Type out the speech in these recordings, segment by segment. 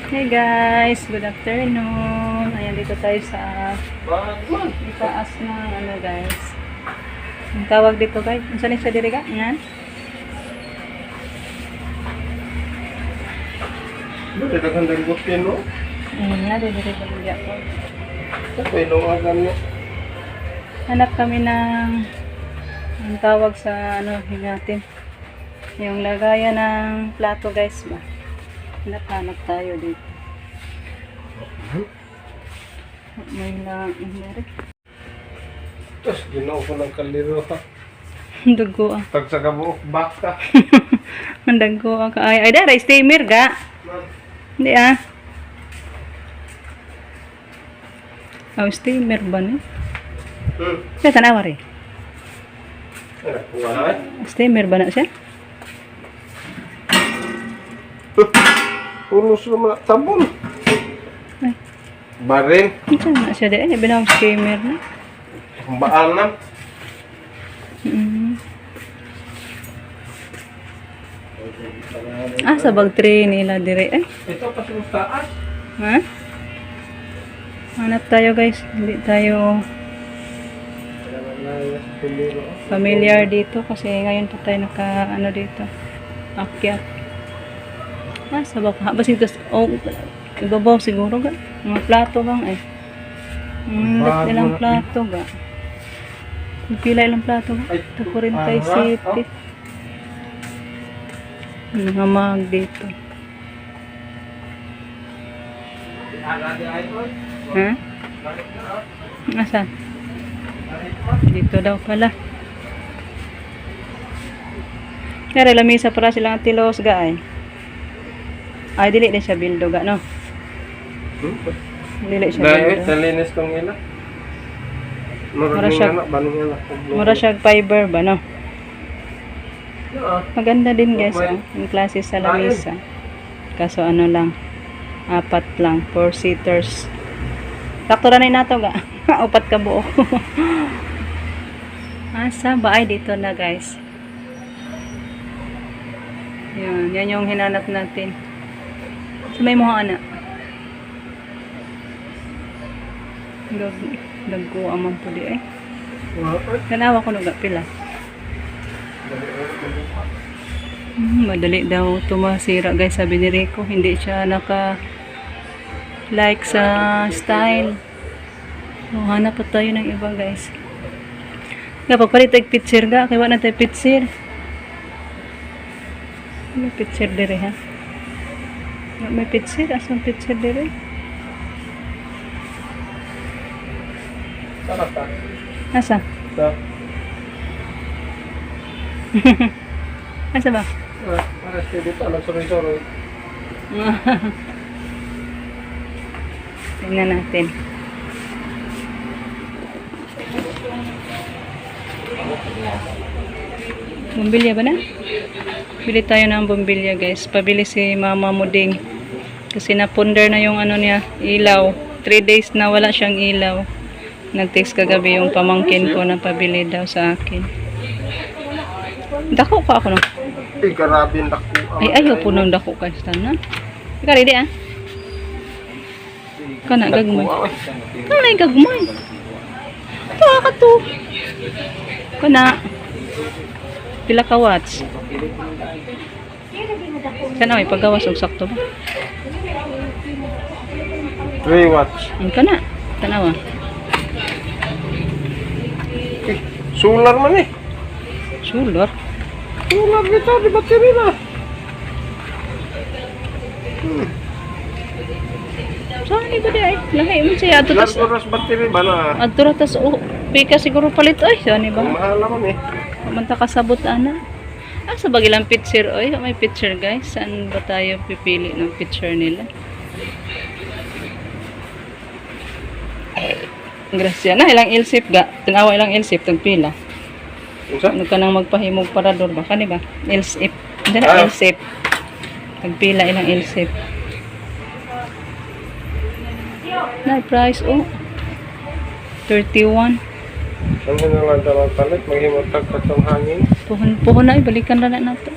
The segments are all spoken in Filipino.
Hey guys, good afternoon. Ayan, dito tayo sa itaas ng ano guys. Ang tawag dito guys, saan siya diriga? Yan. Dito ka kandang gutin, no? Nga, diriga ligya ko. Ito, inuwagan mo. Hanap kami ng ang tawag sa ano natin. Yung lagayan ng plato guys ba. Hanap tayo dito. May lang meron. Tapos, ginawa ko ng kaliro, ha? Dugo ah. Tag sa kabuok, baka. Ang dugo ah. Ay, dara, steamer ga. Hindi ah. Oh, steamer ba ni? Kaya tanawa rin. Wala, Steamer ba na siya? Pulos naman, tabon. Ay. Barin. Saan na siya din? Ay, binawang steamer na. Baan na. Sa bag tray nila dire eh. Ito pa sa taas. Ha? Hanap tayo guys. Hindi tayo familiar dito kasi ngayon pa tayo naka ano dito. Akyat. Sa baka. Basta ito. Oh, ibabaw siguro ga. Mga plato bang eh. Ilang plato ga. Pila ilang plato ga. Ito 47. Mga mag dito. Ha? Asan? Dito daw pala. Kaya lamisa para silang tilos ga ay. Ay, dili din siya bildo ga, no? Dili siya Dahil, bildo. talinis kong ila. Mura siya fiber ba, no? Maganda din guys, oh. Yung klase sa lamisa. Kaso ano lang, 4 lang, 4 seaters. Sakto na nato ga. 4 ka buo. Asa ba ay dito na guys. Yan yung hinanap natin. So may mga anak. Dagko amang po di eh. Tanawa ko nuga pila. Madali daw tumasira guys, sabi ni Rico. Hindi siya naka like sa style. So, hanap pa tayo ng iba guys. Kapag palit tayo picture ga, kaya wala tayo picture. May picture dire ha. May picture, asang picture dire. Sarap ka? Asa? Sa? Asa ba? Para siya dito, nagsuroy-suroy. Tingnan natin. Bumbilya ba na? Bili tayo ng bumbilya guys. Pabili si Mama Muding. Kasi naponder na yung ano niya, ilaw. 3 days na wala siyang ilaw. Nag-text kagabi yung pamangkin ko na pabili daw sa akin. Dako pa ako no? Ay, garabin dako. Ay, ayaw po nang dako ka sa tanan. Ika ready ah? Kana gagmay. Kana gagmay. Ka to. Kana. Pila ka watts? Kana may paggawas og sakto ba? 3 watts. Kana. Tanawa. Solar man eh. Solar. Solar kita di bateri na. Saan ni ba di ay? Lahi mo siya. Ato tas. Ilan oras bateri ba na? Ato tas. Pika siguro palit. Ay, saan ni ba? Mahal naman eh. Manta kasabot ana. Sa bagilang picture oy, may picture guys. Saan ba tayo pipili ng picture nila? Gracia na ilang ilsip ga. Tanawa ilang ilsip tag pila. Unsa? Ano ka nang magpahimog parador ba kani ba? Ilsip. Diyan na ilsip. Tag pila ilang ilsip. Na price oh. 31. Ano na lang dalang palit, maghimotag katong hangin. Puhon na, balikan na nato.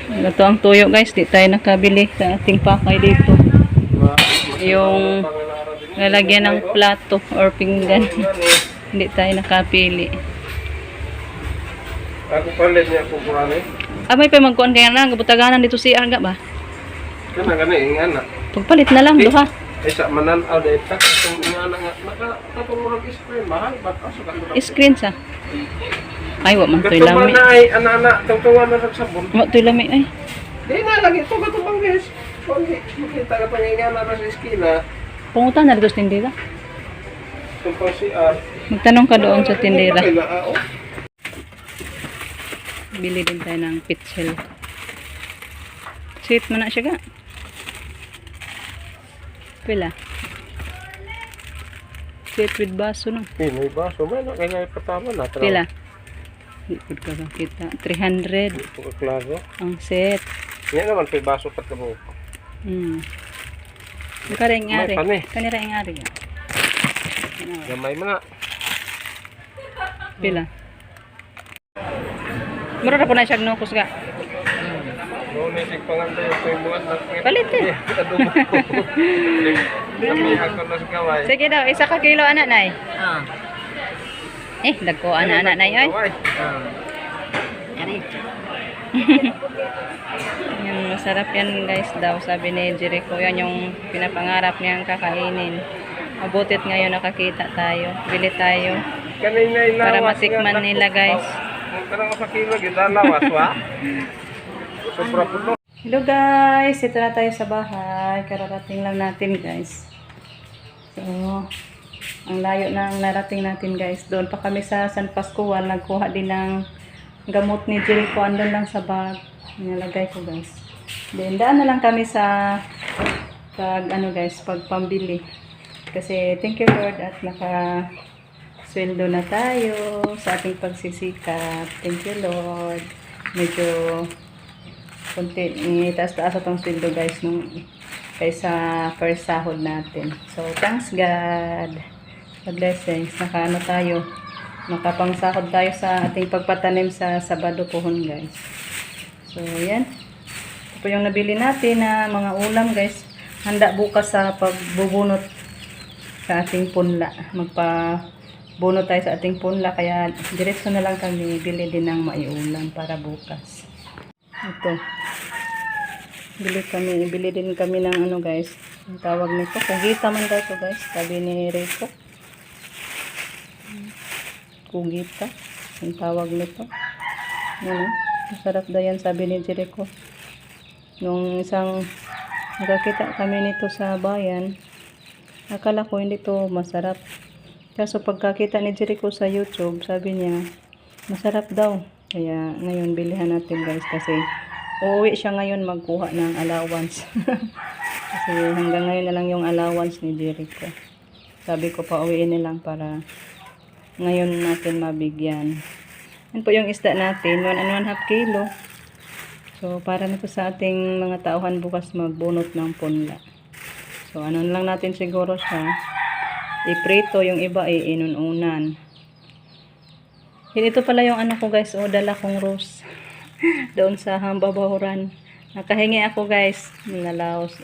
Ito ang tuyo guys, di tayo nakabili sa ating pakay dito. Yung lalagyan ng plato or pinggan. Hindi tayo nakapili. Ako palit niya kung kurani. May pa magkuhan kaya na, gabutaganan dito si Arga ba? Kana ingana. Pagpalit na lang, duha. Sa mananaw dahil tak. Itong ingana nga. Nakatulurag screen. Mahal. Ba't aso ka? Screen sa. Ay, wa man to'y Gatuman lami. na ay anak-anak. Tungtungan na sa sabon. Wa to'y lami ay. Di na lagi. Ito katubang guys. Makita ka pa nga ingana na sa eskina. Pungutan na dito sa tindera. Itong pang CR. Magtanong ka doon sa tindera. Oo. Bili din tayo ng pitchel. Sweet man na siya ga. Pila. Sweet with baso no. May baso. May na kaya patama na. Pila. Ikot ka kita. 300 Ito ka klaro. ang set. Yan naman. May baso pat na mo. Karing ari. May pani. Kanira ang ari. Gamay mo na. Pila. Mura na po na siya nukos ga. Noon isig panganda yung buwan na. Palit eh. Adobo. Kami ako na sa kamay. Sige daw, 1 ka kilo anak nay. Dagko anak nay oy. Yan, masarap yan guys daw, sabi ni Jericho. Yan yung pinapangarap niyang kakainin. Mabutit ngayon nakakita tayo. Bili tayo. Para matikman nila guys. Karang sa kilo, gitalawas wa? Sobra po no. Hello guys, ito na tayo sa bahay. Kararating lang natin guys. So, ang layo na ang narating natin guys. Doon pa kami sa San Pascual. Nagkuha din ng gamot ni Jericho. Andun lang sa bag. Nilagay ko guys. Then, daan na lang kami sa pagpambili. Kasi thank you Lord at sweldo na tayo sa ating pagsisikap. Thank you Lord. Medyo konti, itaas-taas atong sweldo guys nung kaysa first sahod natin. So thanks God. The blessings. Nakaano tayo. Nakapangsahod tayo sa ating pagpatanim sa Sabado pohon guys. So yan. Ito po yung nabili natin na mga ulam guys. Handa bukas sa pagbubunot sa ating punla. Buno tayo sa ating punla, kaya diretso na lang kami bili din ng maiulam para bukas. Ito. Bili din kami ng ano guys, ang tawag nito. Kugita man daw ito guys, sabi ni Rico. Kugita, ang tawag nito. Yan, masarap daw yan, sabi ni Jericho. Nung isang nakakita kami nito sa bayan, akala ko hindi to masarap. Kaso pagkakita ni Jericho sa YouTube, sabi niya, masarap daw. Kaya ngayon bilihan natin guys kasi uuwi siya ngayon magkuha ng allowance. Kasi hanggang ngayon na lang yung allowance ni Jericho. Sabi ko pa uwiin na lang para ngayon natin mabigyan. Yan po yung isda natin, 1.5 kilo. So para na po sa ating mga tauhan bukas magbunot ng punla. So ano lang natin siguro siya. Iprito, yung iba ay inununan. Ito pala yung ano ko guys, dala kong rose. Doon sa Hambabahuran. Nakahingi ako guys, nilalaos.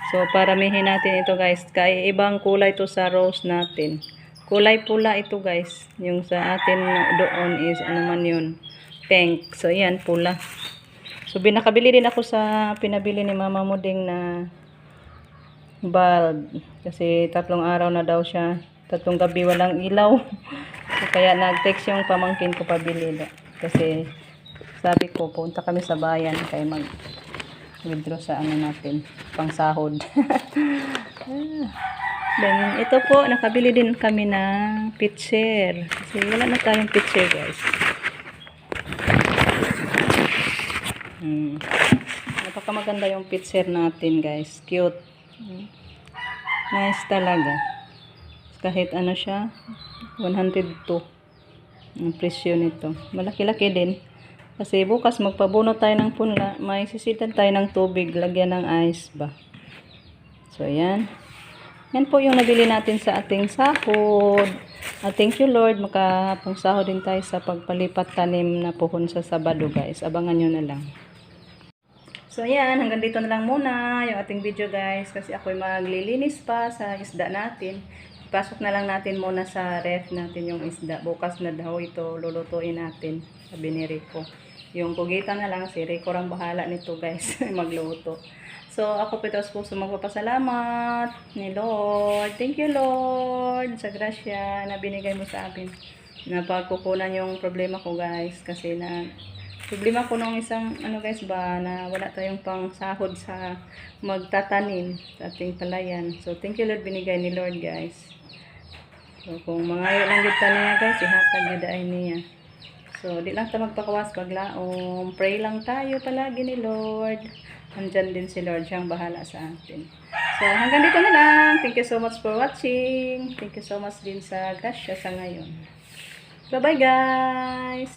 So paramihin natin ito guys. Kaya ibang kulay ito sa rose natin. Kulay pula ito guys. Yung sa atin doon is ano man yun, pink. So yan, pula. So binakabili din ako sa pinabili ni Mama Muding na bulb. Kasi 3 araw na daw siya. 3 gabi walang ilaw. So, kaya nag-text yung pamangkin ko pabili. Kasi sabi ko, punta kami sa bayan kaya mag-withdraw sa ano natin, pang sahod. Then, ito po, nakabili din kami ng pitcher. Kasi wala na tayong pitcher guys. Napakamaganda yung pitcher natin guys. Cute. Nice talaga. Kahit ano siya, 102 ang presyo nito. Malaki-laki din. Kasi bukas magpabuno tayo ng punla, may sisitan tayo ng tubig, lagyan ng ice ba. So yan. Yan po yung nabili natin sa ating sahod. Thank you Lord, makapangsahod din tayo sa pagpalipat tanim na pohon sa Sabado guys. Abangan nyo na lang. So ayan, hanggang dito na lang muna yung ating video guys kasi ako'y maglilinis pa sa isda natin. Ipasok na lang natin muna sa ref natin yung isda. Bukas na daw ito lulutuin natin, sabi ni Rico. Yung kugitan na lang, si Rico ang bahala nito guys, magluto. So ako po ito puso magpapasalamat ni Lord. Thank you Lord sa grasya na binigay mo sa akin. Na pagkukunan yung problema ko guys kasi na problema ko nung isang ano guys ba na wala tayong pang sahod sa magtatanim sa ating palayan. So thank you Lord binigay ni Lord guys. So kung mga lang gid niya guys ihatag gid ay niya. So di lang ta magpakawas paglaom. Pray lang tayo palagi ni Lord. Andyan din si Lord siyang bahala sa atin. So hanggang dito na lang. Thank you so much for watching. Thank you so much din sa grasya sa ngayon. Bye bye guys.